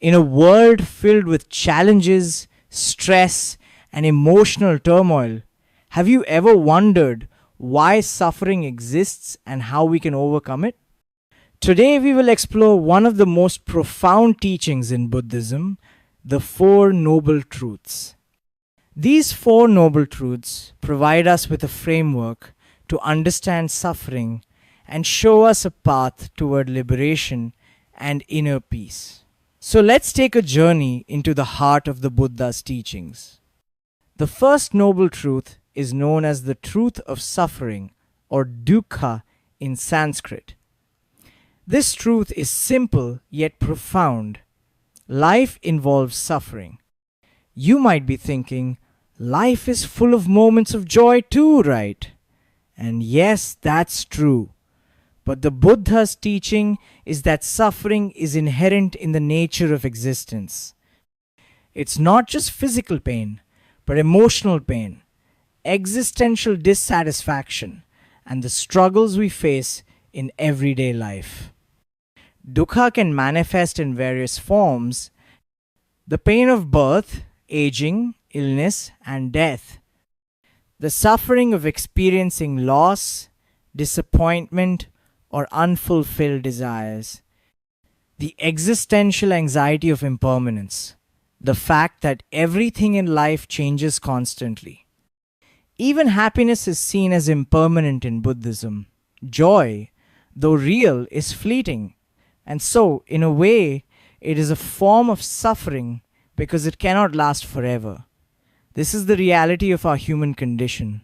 In a world filled with challenges, stress, and emotional turmoil, have you ever wondered why suffering exists and how we can overcome it? Today, we will explore one of the most profound teachings in Buddhism, the Four Noble Truths. These Four Noble Truths provide us with a framework to understand suffering and show us a path toward liberation and inner peace. So let's take a journey into the heart of the Buddha's teachings. The first noble truth is known as the truth of suffering, or Dukkha in Sanskrit. This truth is simple yet profound. Life involves suffering. You might be thinking, life is full of moments of joy too, right? And yes, that's true. But the Buddha's teaching is that suffering is inherent in the nature of existence. It's not just physical pain, but emotional pain, existential dissatisfaction, and the struggles we face in everyday life. Dukkha can manifest in various forms: the pain of birth, aging, illness, and death, the suffering of experiencing loss, disappointment, or unfulfilled desires, the existential anxiety of impermanence, the fact that everything in life changes constantly. Even happiness is seen as impermanent in Buddhism. Joy, though real, is fleeting, and so, in a way, it is a form of suffering because it cannot last forever. This is the reality of our human condition.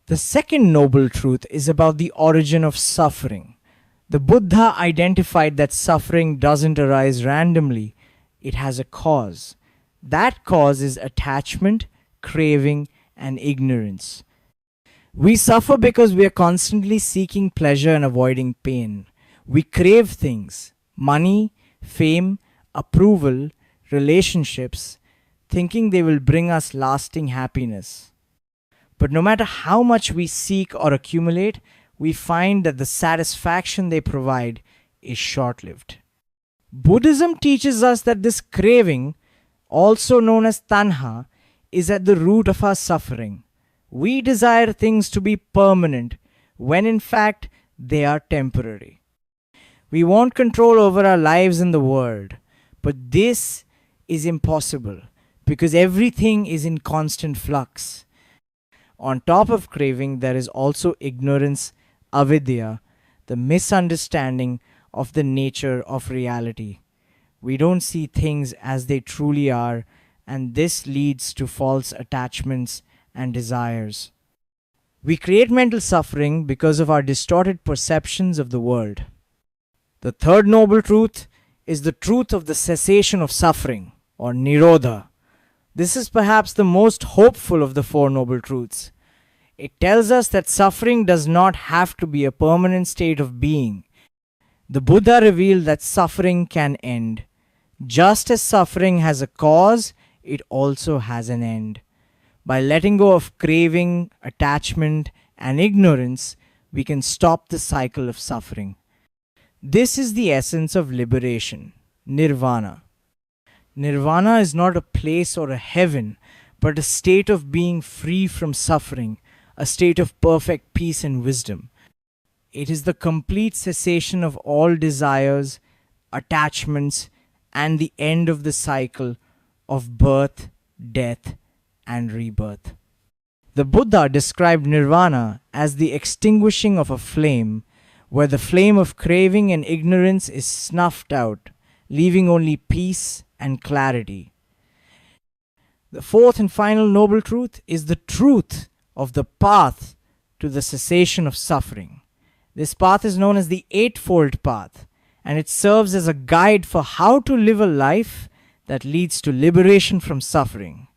The second noble truth is about the origin of suffering. The Buddha identified that suffering doesn't arise randomly. It has a cause. That cause is attachment, craving, and ignorance. We suffer because we are constantly seeking pleasure and avoiding pain. We crave things: money, fame, approval, relationships, thinking they will bring us lasting happiness. But no matter how much we seek or accumulate, we find that the satisfaction they provide is short-lived. Buddhism teaches us that this craving, also known as tanha, is at the root of our suffering. We desire things to be permanent when in fact they are temporary. We want control over our lives and the world, but this is impossible because everything is in constant flux. On top of craving, there is also ignorance, avidya, the misunderstanding of the nature of reality. We don't see things as they truly are, and this leads to false attachments and desires. We create mental suffering because of our distorted perceptions of the world. The third noble truth is the truth of the cessation of suffering, or Nirodha. This is perhaps the most hopeful of the Four Noble Truths. It tells us that suffering does not have to be a permanent state of being. The Buddha revealed that suffering can end. Just as suffering has a cause, it also has an end. By letting go of craving, attachment, and ignorance, we can stop the cycle of suffering. This is the essence of liberation, Nirvana. Nirvana is not a place or a heaven, but a state of being free from suffering, a state of perfect peace and wisdom. It is the complete cessation of all desires, attachments, and the end of the cycle of birth, death, and rebirth. The Buddha described Nirvana as the extinguishing of a flame, where the flame of craving and ignorance is snuffed out, leaving only peace and clarity. The fourth and final noble truth is the truth of the path to the cessation of suffering. This path is known as the Eightfold Path, and it serves as a guide for how to live a life that leads to liberation from suffering.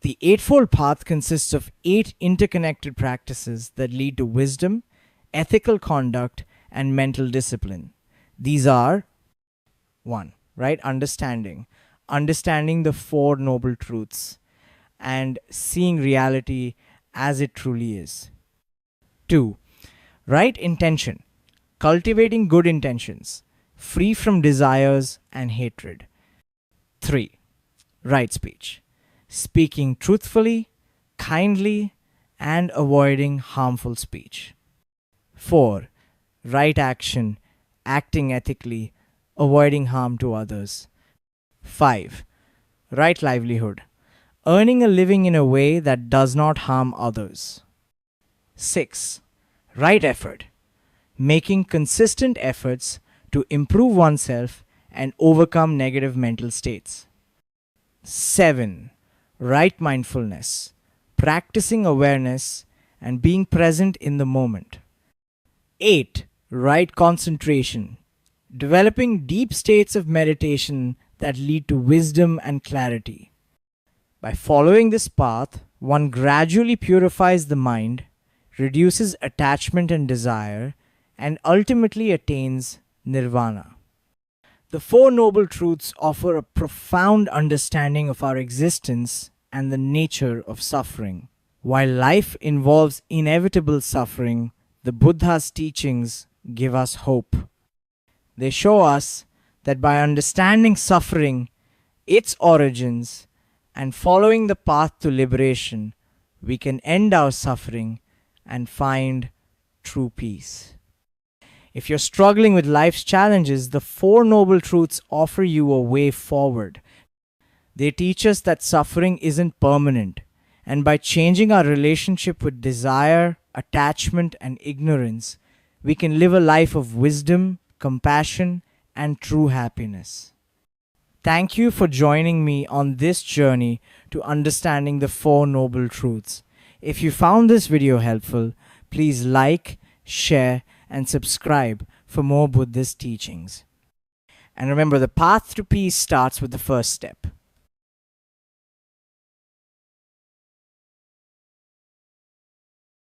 The Eightfold Path consists of 8 interconnected practices that lead to wisdom, ethical conduct, and mental discipline. These are: 1. Right understanding. Understanding the Four Noble Truths and seeing reality as it truly is. 2. Right intention. Cultivating good intentions, free from desires and hatred. 3. Right speech. Speaking truthfully, kindly, and avoiding harmful speech. 4. Right action. Acting ethically, avoiding harm to others. 5. Right livelihood. Earning a living in a way that does not harm others. 6. Right effort. Making consistent efforts to improve oneself and overcome negative mental states. 7. Right mindfulness. Practicing awareness and being present in the moment. 8. Right concentration. Developing deep states of meditation that lead to wisdom and clarity. By following this path, one gradually purifies the mind, reduces attachment and desire, and ultimately attains Nirvana. The Four Noble Truths offer a profound understanding of our existence and the nature of suffering. While life involves inevitable suffering, the Buddha's teachings give us hope. They show us that by understanding suffering, its origins, and following the path to liberation, we can end our suffering and find true peace. If you're struggling with life's challenges, the Four Noble Truths offer you a way forward. They teach us that suffering isn't permanent, and by changing our relationship with desire, attachment, and ignorance, we can live a life of wisdom, compassion, and true happiness. Thank you for joining me on this journey to understanding the Four Noble Truths. If you found this video helpful, please like, share, and subscribe for more Buddhist teachings. And remember, the path to peace starts with the first step.